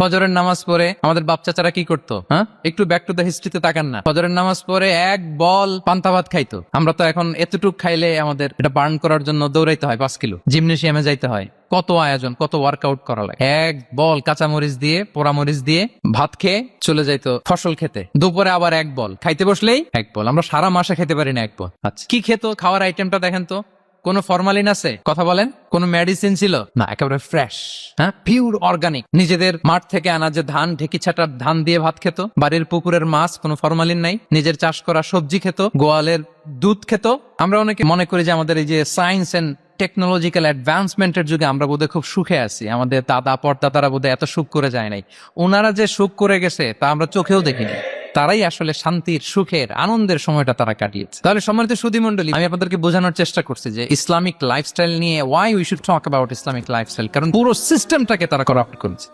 ফজরের নামাজ পড়ে আমাদের বাপ চাচারা কি করতো? হ্যাঁ, একটু ব্যাক টু দ্য হিস্ট্রিতে তাকান না। ফজরের নামাজ পড়ে এক বল পান্তা ভাত খাইতো। আমরা তো এখন এতটুক খাইলে আমাদের এটা বার্ন করার জন্য দৌড়াইতে হয় 5 কিলো, জিমনেশিয়ামে যাইতে হয়, কত আয়োজন, কত ওয়ার্কআউট করা লাগে। এক বল কাঁচামরিচ দিয়ে, পোড়ামরিচ দিয়ে ভাত খেয়ে চলে যাইতো ফসল খেতে। দুপুরে আবার এক বল, খাইতে বসলেই এক বল। আমরা সারা মাসে খেতে পারি না এক বল। আচ্ছা, কি খেত? খাওয়ার আইটেমটা দেখেন তো। কোনো ফরমালিন আছে? কথা বলেন। কোনো মেডিসিন ছিল না, একেবারে ফ্রেশ, হ্যাঁ, পিওর অর্গানিক। নিজেদের মাঠ থেকে আনা যে ধান, ঢেকি ছাটা ধান দিয়ে ভাত খেত। বাড়ির পুকুরের মাছ, কোনো ফরমালিন নাই। নিজের চাষ করা সবজি খেত, গোয়ালের দুধ খেত। আমরা অনেকে মনে করি যে আমাদের এই যে সায়েন্স এন্ড টেকনোলজিক্যাল অ্যাডভান্সমেন্টের যুগে আমরা বোধহয় খুব সুখে আছি, আমাদের দাদা পরদাদারা বোধহয় এত সুখ করে যায় নাই। ওনারা যে সুখ করে গেছে তা আমরা চোখেও দেখিনি। তারাই আসলে শান্তির, সুখের, আনন্দের সময়টা তারা কাটিয়েছে। তাহলে সম্মানিত সুধী মণ্ডলী, আমি আপনাদেরকে বোঝানোর চেষ্টা করছি যে ইসলামিক লাইফস্টাইল নিয়ে why we should talk about Islamic lifestyle, কারণ পুরো সিস্টেমটাকে তারা করাপ্ট করেছে।